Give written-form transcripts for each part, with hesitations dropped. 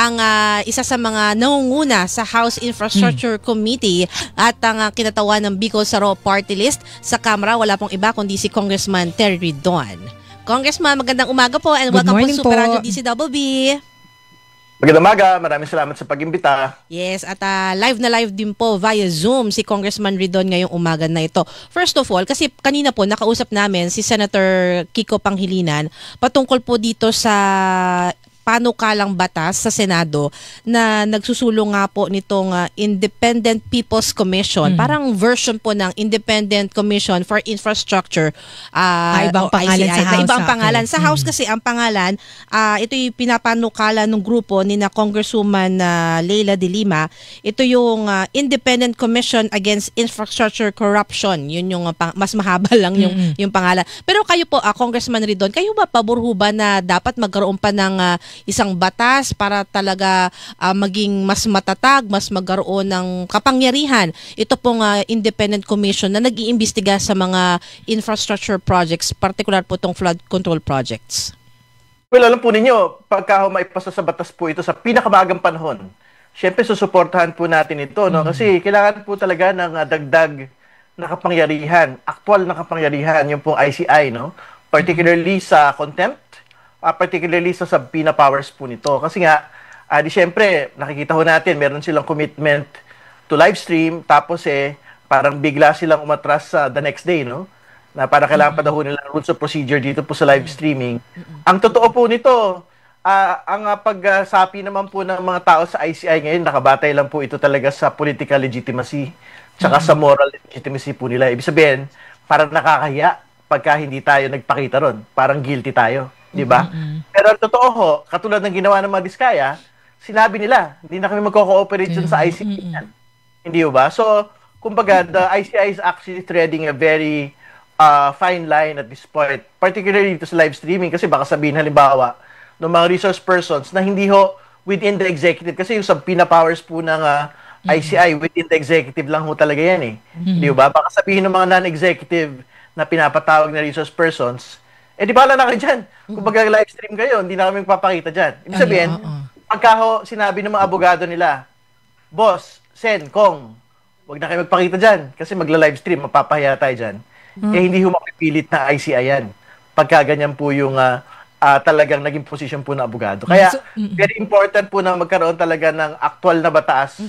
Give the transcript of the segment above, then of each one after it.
ang isa sa mga nangunguna sa House Infrastructure Committee at ang kinatawan ng Bicol Saro Party List sa Kamara. Wala pong iba kundi si Congressman Terry Ridon. Congressman, magandang umaga po and welcome po sa Super Radio DCWB. Magandang umaga, maraming salamat sa pag-imbita. Yes, at live na live din po via Zoom si Congressman Ridon ngayong umaga na ito. First of all, kasi kanina po nakausap namin si Senator Kiko Pangilinan patungkol po dito sa panukalang batas sa Senado na nagsusulong nga po nitong Independent People's Commission. Parang version po ng Independent Commission for Infrastructure. Ibang pangalan ICI, sa House. Ibang pangalan. Sa House kasi ang pangalan, ito yung pinapanukala ng grupo ni na Congresswoman Leila de Lima. Ito yung Independent Commission Against Infrastructure Corruption. Yun yung mas mahaba lang yung pangalan. Pero kayo po, Congressman Ridon, kayo ba pabor ho ba na dapat magkaroon pa ng isang batas para talaga maging mas matatag, mas magkaroon ng kapangyarihan ito pong Independent Commission na nag-iimbestiga sa mga infrastructure projects, particular po itong flood control projects? Well, alam po ninyo, pagka maipasa sa batas po ito sa pinakamagang panahon, syempre susuportahan po natin ito, no? Kasi kailangan po talaga ng dagdag na kapangyarihan, aktual na kapangyarihan, yung pong ICI, no? Particularly sa contempt, particularly sa subpoena powers po nito. Kasi nga, di syempre, nakikita ho natin, meron silang commitment to live stream, tapos parang bigla silang umatras sa the next day, no? Na para kailangan pa daw nila rules of procedure dito po sa live streaming. Ang totoo po nito, ang pagsapi naman po ng mga tao sa ICI ngayon, nakabatay lang po ito talaga sa political legitimacy, tsaka sa moral legitimacy po nila. Ibig sabihin, parang nakakahiya pagka hindi tayo nagpakita ron. Parang guilty tayo. Di ba? Pero ang totoo ho, katulad ng ginawa ng mga Diskaya, sinabi nila, hindi na kami magko-cooperate sa ICI yan. Hindi ba? So, kumbaga, the ICI is actually treading a very fine line at this point, particularly dito sa live streaming, kasi baka sabihin halimbawa ng mga resource persons na hindi ho within the executive, kasi yung subpoena powers po ng ICI, within the executive lang ho talaga yan Di ba? Baka sabihin ng mga non-executive na pinapatawag na resource persons, di bala na kayo dyan. Kung live stream kayo, hindi na kami magpapakita dyan. Ibig sabihin, pagka sinabi ng mga abogado nila, Boss, Sen, Kong, wag na kayo magpakita dyan kasi magla-live stream, mapapahiya tayo dyan. Hindi ho mapipilit na ICI yan. Pagka ganyan po yung talagang naging position po ng abogado. Kaya, very important po na magkaroon talaga ng aktual na batas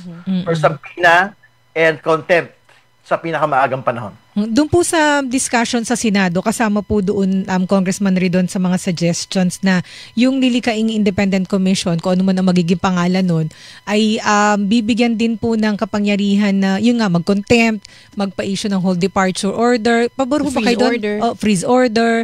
for subpoena and contempt sa pinakamaagang panahon. Doon po sa discussion sa Senado, kasama po doon Congressman Ridon sa mga suggestions na yung lilikaing Independent Commission, kung ano man ang magiging pangalan nun, ay bibigyan din po ng kapangyarihan na yun nga, mag-contempt, magpa-issue ng whole departure order. Pabor ho ba kayo doon? Freeze order.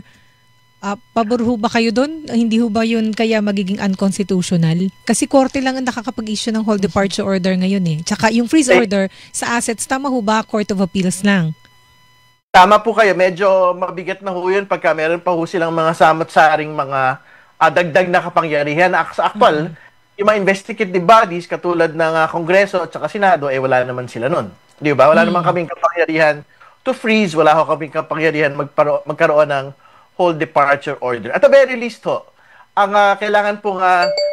Pabor ho ba kayo doon? Hindi ho ba yun kaya magiging unconstitutional? Kasi korte lang ang nakakapag-issue ng whole departure order ngayon Tsaka yung freeze order sa assets, tama ho ba? Court of Appeals lang. Tama po kayo. Medyo mabigat na ho yun pagka meron pa ho silang mga samot-saring mga dagdag na kapangyarihan. Sa actual, yung mga investigative bodies katulad ng Kongreso at saka Senado, wala naman sila nun. Di ba? Wala naman kaming kapangyarihan to freeze. Wala ho kaming kapangyarihan magkaroon ng whole departure order. At the very least ho, ang kailangan po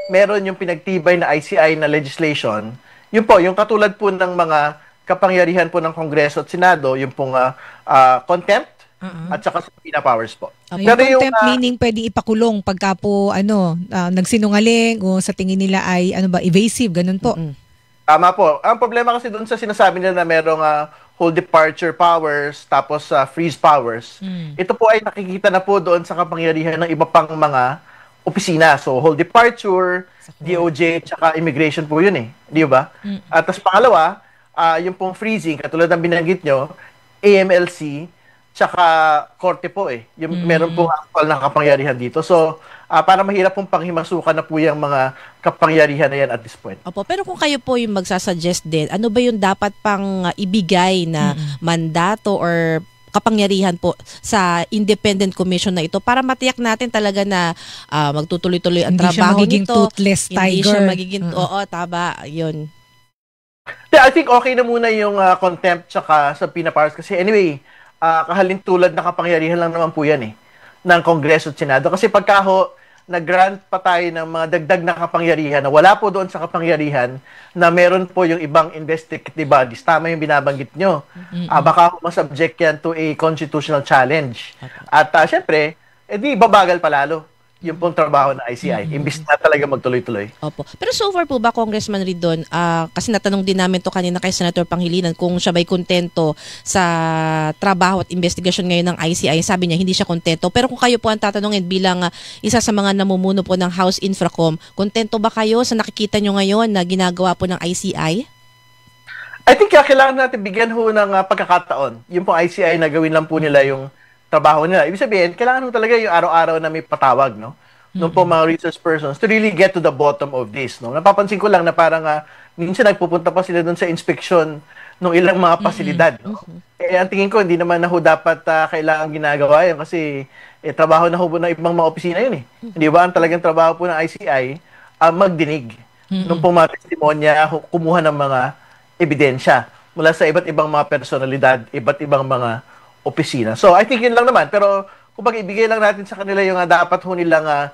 meron yung pinagtibay na ICI na legislation, yun po, yung katulad po ng mga kapangyarihan po ng Kongreso at Senado, yung pong contempt at saka subpoena powers po. Pero yung contempt meaning pwedeng ipakulong pagka po nagsinungaling o sa tingin nila ay evasive, ganun po. Tama po. Ang problema kasi doon sa sinasabi nila na merong whole departure powers, tapos freeze powers. Ito po ay nakikita na po doon sa kapangyarihan ng iba pang mga opisina. So, whole departure, DOJ, tsaka immigration po yun Di ba? At tas pangalawa, yung pong freezing, katulad ng binanggit nyo, AMLC, tsaka korte po Yung meron pong actual na kapangyarihan dito. So, para mahirap pong panghimasukan na po yung mga kapangyarihan na yan at this point. Opo, pero kung kayo po yung magsasuggest din, ano ba yung dapat pang ibigay na mandato or kapangyarihan po sa Independent Commission na ito para matiyak natin talaga na magtutuloy-tuloy ang trabaho nito. Hindi siya magiging toothless tiger. Hindi siya magiging, tama, yun. I think okay na muna yung contempt tsaka subpoena powers kasi anyway, kahalintulad na kapangyarihan lang naman po yan ng Kongreso at Senado. Kasi pagka nag-grant pa tayo ng mga dagdag na kapangyarihan na wala po doon sa kapangyarihan na meron po yung ibang investigative bodies. Tama yung binabanggit nyo. Baka masubject yan to a constitutional challenge. At syempre, edi babagal palalo yung pong trabaho ng ICI. Imbis na talaga magtuloy-tuloy. Opo. Pero so far po ba, Congressman Ridon, kasi natanong din namin to kanina kay Senator Pangilinan kung siya ba'y kontento sa trabaho at investigasyon ngayon ng ICI. Sabi niya, hindi siya kontento. Pero kung kayo po ang tatanungin bilang isa sa mga namumuno po ng House Infracom, kontento ba kayo sa nakikita nyo ngayon na ginagawa po ng ICI? I think kailangan natin bigyan ho ng pagkakataon. Yung pong ICI na gawin lang po nila yung trabaho nila. Ibig sabihin, kailangan mo talaga yung araw-araw na may patawag, no? Nung po mga resource persons to really get to the bottom of this, no? Napapansin ko lang na parang minsan nagpupunta pa sila doon sa inspection ng ilang mga pasilidad, no? Ang tingin ko, hindi naman na ho dapat kailangan ginagawa yun kasi trabaho na ho ng ibang mga opisina yun, eh. Hindi ba? Ang talagang trabaho po ng ICI, magdinig. Nung po mga testimonya, kumuha ng mga ebidensya mula sa iba't ibang mga personalidad, iba't ibang mga opisina. So, I think yun lang naman. Pero, kung ibigay lang natin sa kanila yung dapat ho nilang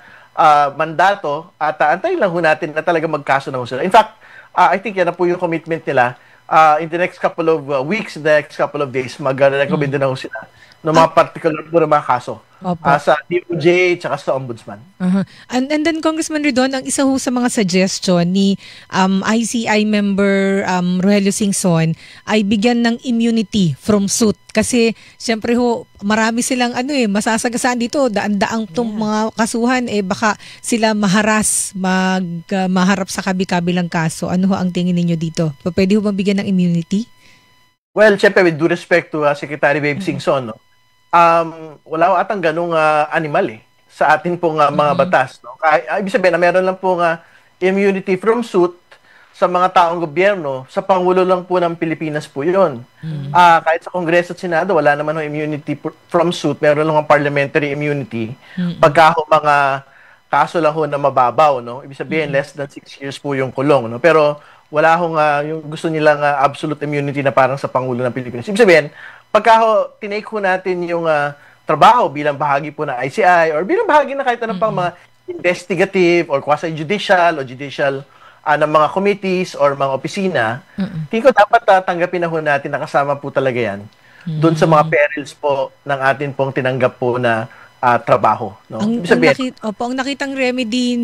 mandato at antayin lang ho natin na talaga magkaso na ho sila. In fact, I think yan na po yung commitment nila. In the next couple of weeks, in the next couple of days, mag-recommend na ho sila ng mga particular po mga kaso. Sa DOJ tsaka sa Ombudsman. And then Congressman Ridon, ang isa ho sa mga suggestion ni ICI member Rogelio Singson ay bigyan ng immunity from suit. Kasi siyempre ho, marami silang masasagasaan dito, daan-daang tong mga kasuhan, baka sila maharap sa kabi-kabilang kaso. Ano ho ang tingin ninyo dito? Pwede ho bang bigyan ng immunity? Well, siyempre with due respect to Secretary Babe Singson, no? Wala atang ganung animal sa atin pong mga batas, no? Ibig sabihin na meron lang pong immunity from suit sa mga taong gobyerno, sa Pangulo lang po ng Pilipinas po 'yon. Kahit sa Kongreso at Senado wala naman ng immunity from suit, meron lang ang parliamentary immunity pagka mga kaso lang ho na mababaw, no? Ibig sabihin less than 6 years po yung kulong, no? Pero wala hong yung gusto nilang absolute immunity na parang sa Pangulo ng Pilipinas. Ibig sabihin, pagka tinake ho natin yung trabaho bilang bahagi po ng ICI or bilang bahagi na kahit anong pang mga investigative or quasi-judicial o judicial ng mga committees or mga opisina, tingin ko dapat tanggapin na ho natin na kasama po talaga yan doon sa mga perils po ng atin pong tinanggap po na trabaho. No? Ang nakitang remedy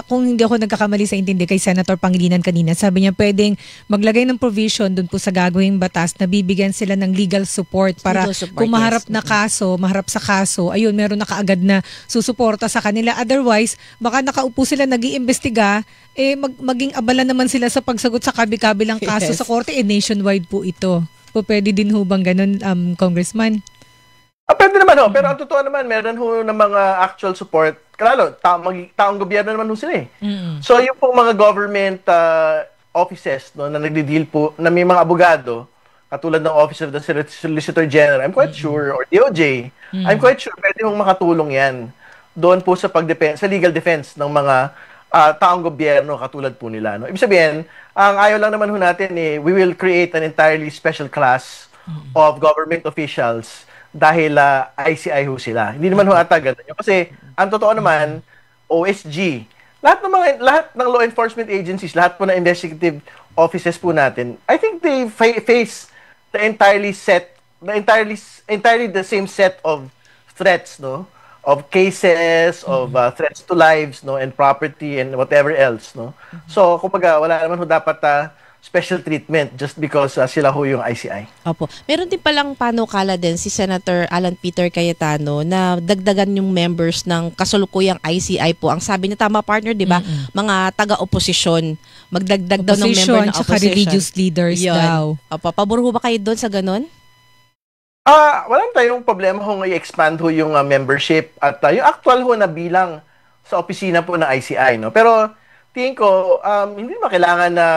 kung hindi ako nagkakamali sa intindi kay Senator Pangilinan kanina, sabi niya pwedeng maglagay ng provision dun po sa gagawing batas na bibigyan sila ng legal support para kung maharap sa kaso, ayun, meron na kaagad na susuporta sa kanila. Otherwise, baka nakaupo sila nag-iimbestiga, maging abala naman sila sa pagsagot sa kabi-kabilang kaso sa korte, nationwide po ito. Pwede din ho bang ganun, Congressman? Pwede naman ho, pero ang totoo naman, meron ho ng mga actual support. Kalalo, taong gobyerno naman ho sila eh. So yung pong mga government offices no, na nagdi-deal po, na may mga abogado, katulad ng Office of the Solicitor General, I'm quite sure, or DOJ, I'm quite sure pwede hong makatulong yan doon po sa sa legal defense ng mga taong gobyerno katulad po nila. No? Ibig sabihin, ang ayaw lang naman ho natin we will create an entirely special class of government officials dahil ICI ho sila. Hindi naman ho ata ganun. Kasi ang totoo naman, OSG, lahat ng law enforcement agencies, lahat po na investigative offices po natin, I think they face the entirely the same set of threats, no? Of cases, of threats to lives, no, and property and whatever else, no. So, kumbaga wala naman ho dapat special treatment just because sila ho yung ICI. Opo. Meron din palang panukala din si Senator Alan Peter Cayetano na dagdagan yung members ng kasulukuyang ICI po. Ang sabi niya, tama partner, di ba? Mga taga-oposisyon. Magdagdag daw ng member ng opposition. Religious leaders daw. Opo. Pabor ho ba kayo doon sa ganun? Wala tayong problema kung i-expand ho yung membership at yung actual ho na bilang sa opisina po ng ICI, no? Pero tingin ko, hindi ba kailangan na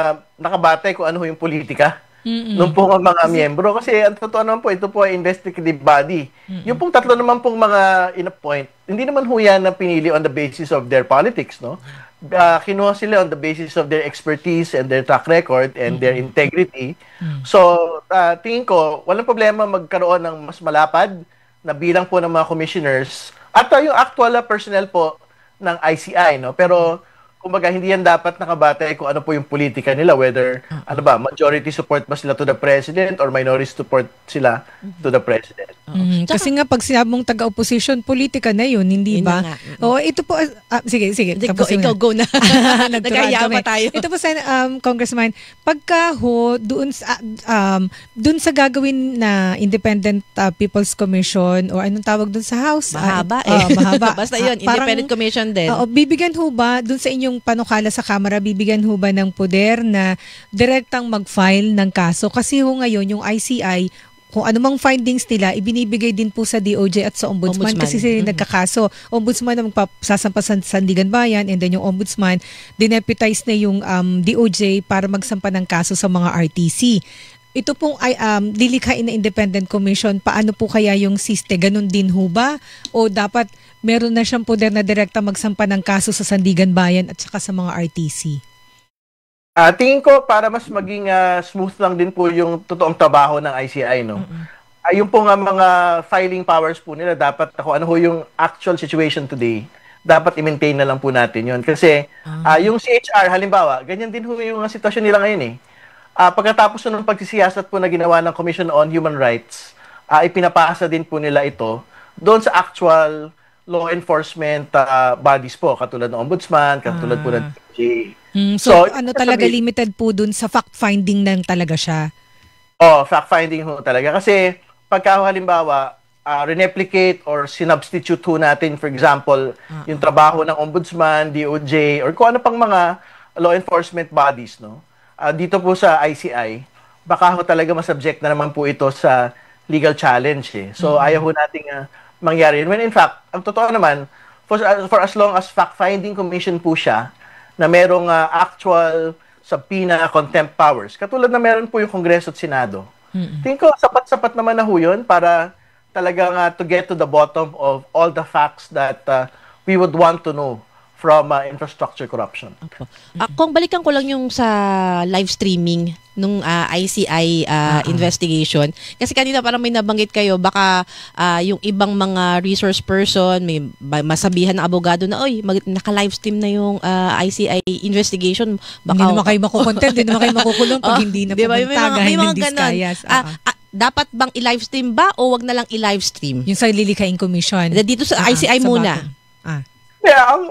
nakabatay kung ano yung politika nung pong mga miyembro. Kasi ang totoo naman po, ito po ay investigative body. Yung pong tatlo naman pong mga in-appoint, hindi naman ho yan na pinili on the basis of their politics, no? Kinuha sila on the basis of their expertise and their track record and their integrity. So, tingin ko, walang problema magkaroon ng mas malapad na bilang po ng mga commissioners at yung actual personnel po ng ICI, no? Pero kumbaga hindi yan dapat nakabatay kung ano po yung politika nila, whether majority support ba sila to the president or minority support sila to the president. Kasi nga pag sinabi mong taga-opposition, politika na yun, hindi Yun ba? na nga. Ito po, sige, Ikaw, go na. Nagkaya pa tayo. Ito po, Congressman, pagka dun sa gagawin na Independent People's Commission o anong tawag dun sa House? Mahaba mahaba. Basta yun, Independent Commission din. Bibigyan ho ba dun sa inyong panukala sa Kamara, bibigyan ho ba ng poder na direktang mag-file ng kaso? Kasi ho ngayon, yung ICI, kung anumang findings nila, ibinibigay din po sa DOJ at sa Ombudsman. Kasi sila nagkakaso. Ombudsman na magsasampa sa Sandigan Bayan, and then yung Ombudsman, dineputize na yung DOJ para magsampa ng kaso sa mga RTC. Ito pong lilikhain na Independent Commission, paano po kaya yung siste? Ganun din ho ba? O dapat meron na siyang poder na direkta magsampa ng kaso sa Sandigan Bayan at saka sa mga RTC? Tingin ko para mas maging smooth lang din po yung totoong trabaho ng ICI, no? Yung po nga mga filing powers po nila, dapat kung ano ho yung actual situation today, dapat i-maintain na lang po natin yun. Kasi yung CHR, halimbawa, ganyan din ho yung sitwasyon nila ngayon eh. Pagkatapos ng pagsisiyasat po na ginawa ng Commission on Human Rights, ipinapasa din po nila ito doon sa actual law enforcement bodies po, katulad ng Ombudsman, katulad po ng DOJ. So talaga limited po dun sa fact-finding lang talaga siya? Fact-finding ho talaga. Kasi pagka halimbawa, replicate or sinubstitute ho natin, for example, yung trabaho ng Ombudsman, DOJ, or kung ano pang mga law enforcement bodies, no? Dito po sa ICI, baka ho talaga masubject na naman po ito sa legal challenge eh. So ayaw ho nating mangyari. When in fact, ang totoo naman, for as long as fact-finding commission po siya, na merong actual subpoena contempt powers, katulad na meron po yung Kongreso at Senado, tingin ko sapat-sapat naman na ho yun para talagang to get to the bottom of all the facts that we would want to know from infrastructure corruption. Kung balikan ko lang yung sa live streaming nung ICI investigation, kasi kanina parang may nabanggit kayo, baka yung ibang mga resource person, may masabihan ng abogado na, oy, naka-live stream na yung ICI investigation. Baka, hindi naman kayo makukontent, hindi naman kayo makukulong pag hindi na pumunta, may mga Diskayas. Dapat bang i-live stream ba o wag na lang i-live stream? Yung sa Lilikhaing Commission. Dito sa ICI muna.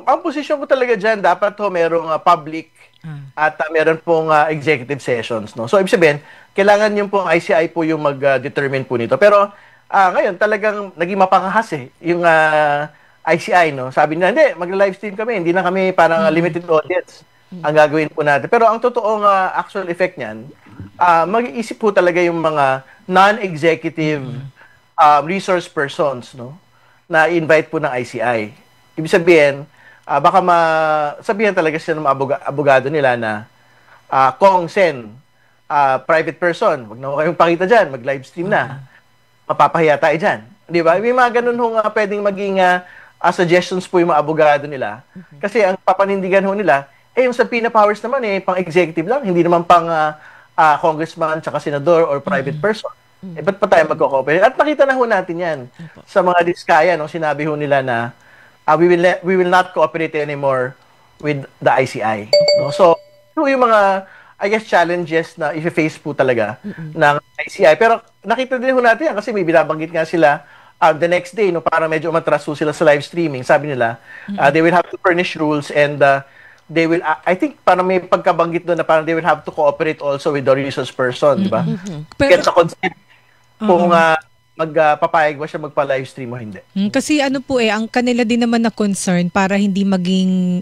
Ang posisyon ko talaga dyan, dapat ho merong public at meron pong executive sessions, no? So, ibig sabihin, kailangan yung pong ICI po yung mag-determine po nito. Pero, ngayon, talagang naging mapangahas yung ICI, no? Sabi nila, hindi, mag-live stream kami, hindi na kami parang limited audience ang gagawin po natin. Pero ang totoong actual effect niyan, mag-iisip po talaga yung mga non-executive resource persons, no? Na invite po ng ICI. Ibig sabihin, baka sabihan talaga sila ng mga abogado nila na Kong Sen, private person, wag na kayong pakita dyan, mag-live stream na. Mapapahiya tayo dyan. Di ba? May mga ganun ho pwedeng maging suggestions po yung mga abogado nila. Kasi ang papanindigan ho nila, yung subpoena powers naman pang-executive lang, hindi naman pang congressman, tsaka senador, or private person. Ba't pa tayo magko-cooperate? At nakita na ho natin yan sa mga diskaya, no? Sinabi ho nila na we will not cooperate anymore with the ICI. No? So, ito yung mga, I guess, challenges na i-face po talaga ng ICI. Pero nakita din ho natin yan kasi may binabanggit nga sila the next day, no, para medyo umatras ho sila sa live streaming. Sabi nila, they will have to furnish rules and they will, I think, parang may pagkabanggit doon na parang they will have to cooperate also with the resource person, di ba? Pero sa consent, kung magpapayag ba siya magpa-live stream o hindi. Kasi ang kanila din naman na concern para hindi maging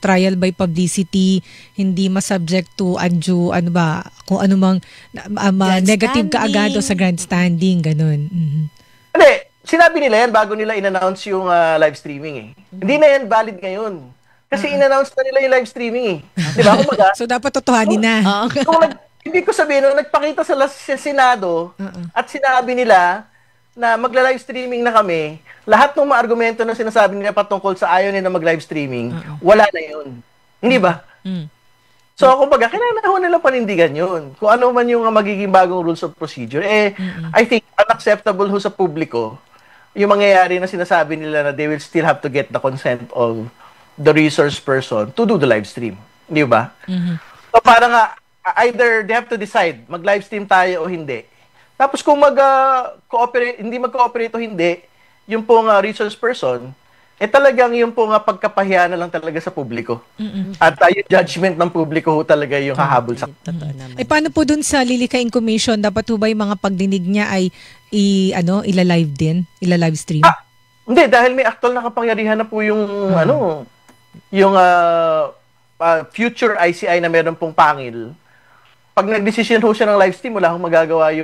trial by publicity, hindi ma-subject to undue, kung anumang negative kaagad o sa grandstanding, ganun. Hindi, sinabi nila yan bago nila in-announce yung live streaming Hindi na yan valid ngayon. Kasi in-announce na nila yung live streaming Di ba? So dapat totohanin na. Hindi ko sabihin, nagpakita sa Senado at sinabi nila na magla-live streaming na kami, lahat ng mga argumento na sinasabi nila patungkol sa ayaw nila mag-live streaming, wala na yun. Hindi ba? So, kumbaga, kailangan na nila panindigan yun. Kung ano man yung magiging bagong rules of procedure. I think, unacceptable ho sa publiko yung mangyayari na sinasabi nila na they will still have to get the consent of the resource person to do the live stream. Di ba? So parang either they have to decide, mag-live stream tayo o hindi. Tapos kung mag-cooperate, hindi mag-cooperate o hindi, yung pong resource person, talagang yung pong pagkapahiya na lang talaga sa publiko. At yung judgment ng publiko ho talaga yung hahabol sa... Paano po dun sa Lilikaing Commission, dapat ho ba yung mga pagdinig niya ay ila-live din? Ila-live stream? Hindi, dahil may actual na kapangyarihan na po yung yung future ICI na meron pong pangil. Pag nag-decision ho siya ng live stream, wala akong magagawa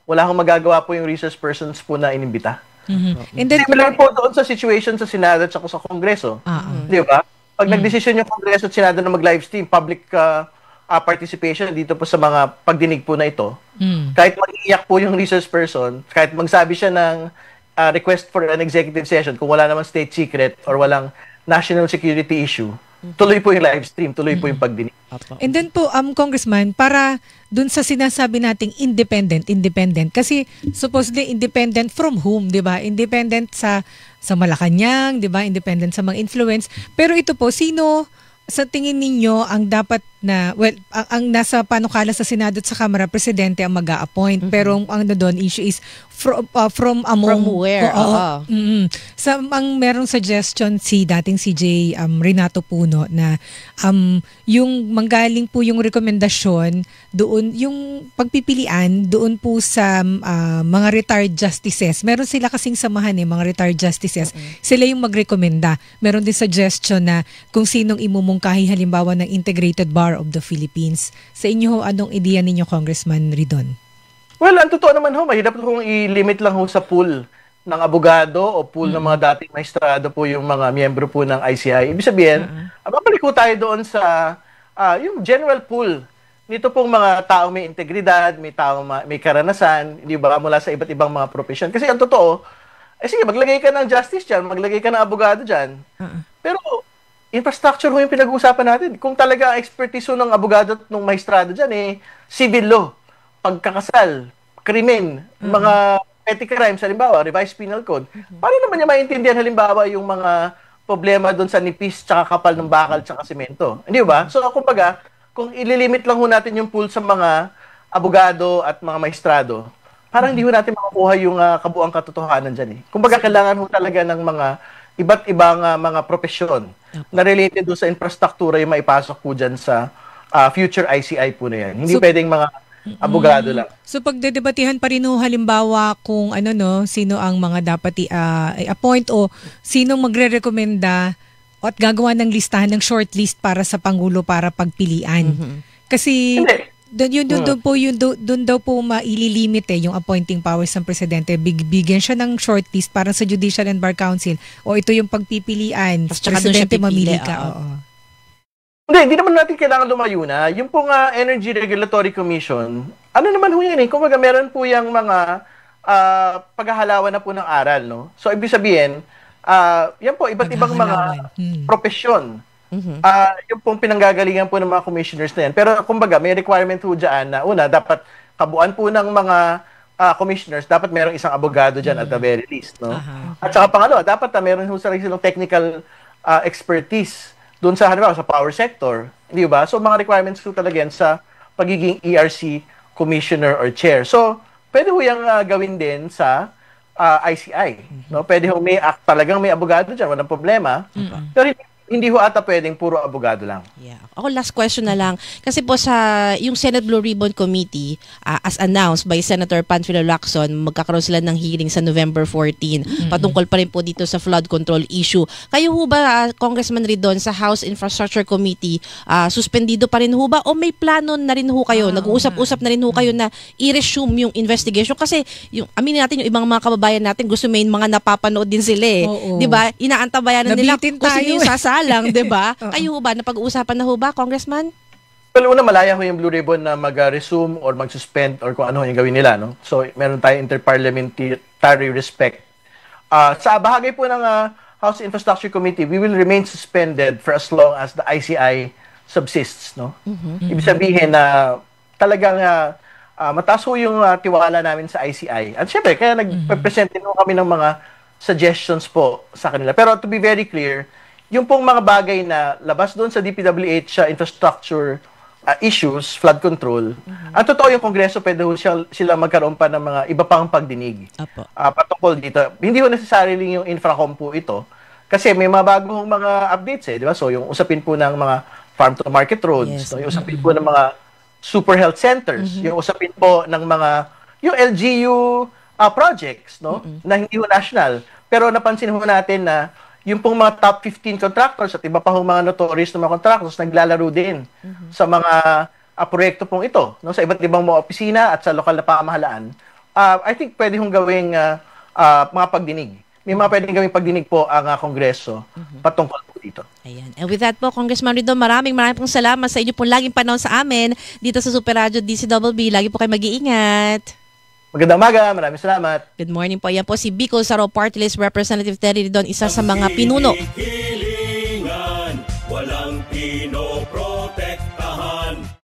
wala akong magagawa po yung resource persons po na inimbita. And then, similar po doon sa situation sa Senado at sa Kongreso. Di ba? Pag nag-decision yung Kongreso at Senado na mag-live stream, public participation dito po sa mga pagdinig po na ito, kahit mag-iyak po yung resource person, kahit magsabi siya ng request for an executive session, kung wala namang state secret or walang national security issue, tuloy po yung live stream, tuloy po yung pagdinig. And then po, Congressman, para dun sa sinasabi nating independent, kasi supposedly independent from whom, di ba? Independent sa Malacanang, di ba? Independent sa mga influence. Pero ito po, sino sa tingin ninyo ang dapat na, ang nasa panukala sa Senado at sa Kamara, Presidente ang mag-a-appoint. Pero ang doon issue is from among... From where? Ang merong suggestion si dating CJ Renato Puno na yung manggaling po yung rekomendasyon doon, yung pagpipilian doon po sa mga retired justices. Meron sila kasing samahan mga retired justices. Sila yung magrekomenda. Meron din suggestion na kung sinong imumungkahi halimbawa ng Integrated Bar of the Philippines. Sa inyo, anong ideya ninyo, Congressman Ridon? Well, ang totoo naman mahirap kung i-limit lang sa pool ng abogado o pool ng mga dating maestrado po yung mga miyembro po ng ICI. Ibig sabihin, babalik po tayo doon sa yung general pool nito pong mga taong may integridad, may taong may karanasan, di ba, mula sa iba't ibang mga profesyon. Kasi ang totoo, sige, maglagay ka ng justice dyan, maglagay ka ng abogado dyan. Pero infrastructure ho yung pinag-uusapan natin. Kung talaga ang expertise ho ng abogado at ng maestrado dyan, civil law, pagkakasal, krimen, mga petty crimes, halimbawa, revised penal code. Paano naman niya maintindihan halimbawa yung mga problema doon sa nipis, tsaka kapal ng bakal, tsaka semento? Hindi ba? So, kumbaga, kung ililimit lang ho natin yung pool sa mga abogado at mga maestrado, parang hindi ho natin makukuha yung kabuang katotohanan dyan. Kumbaga, kailangan ho talaga ng mga iba't ibang mga profesyon na related do sa infrastruktura yung maipasok po dyan sa future ICI po na yan. Hindi pwedeng mga abogado lang. So pagdedebatihan pa rin halimbawa kung sino ang mga dapat i-appoint o sino magre-rekomenda at gagawa ng listahan ng shortlist para sa Pangulo para pagpilian. Kasi doon daw po maililimit yung appointing powers ng Presidente. Bigyan siya ng shortlist para sa Judicial and Bar Council o ito yung pagpipilian. Presidente, mamili ka. Hindi naman natin kailangan lumayo na. Yung pong Energy Regulatory Commission, ano naman ho yan Kumbaga meron po yung mga paghahalawan na po ng aral, no? So, ibig sabihin, yan po, iba't ibang mga profesyon. Yung pong pinanggagalingan po ng mga commissioners na yan. Pero kumbaga, may requirement po dyan na una, dapat kabuuan po ng mga commissioners, dapat merong isang abogado dyan at the very least. No? At saka pangalawa, dapat meron po silang technical expertise doon sa, halimbawa, sa power sector. Hindi ba? So, mga requirements po talaga yan sa pagiging ERC commissioner or chair. So, pwede po yung gawin din sa ICI. No? Pwede po talagang may abogado dyan, walang problema. Pero hindi ho ata pwedeng puro abogado lang. Yeah. Ako last question na lang. Kasi po sa yung Senate Blue Ribbon Committee, as announced by Senator Panfilo Lacson, magkakaroon sila ng hearing sa November 14. Patungkol pa rin po dito sa flood control issue. Kayo ho ba, Congressman Ridon, sa House Infrastructure Committee, suspendido pa rin ho ba? O may plano na rin ho kayo? Nag-uusap-usap na rin ho kayo na i-resume yung investigation? Kasi yung, aminin natin, yung ibang mga kababayan natin, gusto may mga napapanood din sila Di ba? Inaantabayanan nila kung sino yung sasalang, di ba? Kayo ho ba? Napag-uusapan na ho ba, Congressman? Well, una, malaya ho yung Blue Ribbon na mag-resume or mag-suspend or kung ano yung gawin nila. No? So, meron tayong interparliamentary respect. Sa bahagi po ng House Infrastructure Committee, we will remain suspended for as long as the ICI subsists. No? Ibig sabihin na talagang mataas ho yung tiwala namin sa ICI. At syempre, kaya nag-present din kami ng mga suggestions po sa kanila. Pero to be very clear, yung pong mga bagay na labas doon sa DPWH infrastructure issues, flood control, ang totoo yung Kongreso, pwede sila magkaroon pa ng mga iba pang pagdinig patungkol dito. Hindi ho necessarily yung Infracom po ito, kasi may mga bagong mga updates di ba? So yung usapin po ng mga farm-to-market roads, yung usapin po ng mga super health centers, yung usapin po ng mga, yung LGU projects, na hindi ho national. Pero napansin ho natin na yung pong mga top 15 contractors at iba pa hong mga notorious na mga contractors naglalaro din sa mga proyekto pong ito, sa iba't ibang mga opisina at sa lokal na pamahalaan. I think pwede hong gawing mga pagdinig. May mga pwedeng gawing pagdinig po ang Kongreso patungkol po dito. Ayan. And with that po, Congressman Ridon, maraming pong salamat sa inyo pong laging panahon sa amin dito sa Super Radio DCWB. Lagi po kayo mag-iingat. Magandang umaga, maraming salamat. Good morning po. Yan po si Bicol Saro Party List Representative Terry Ridon, isa sa mga pinuno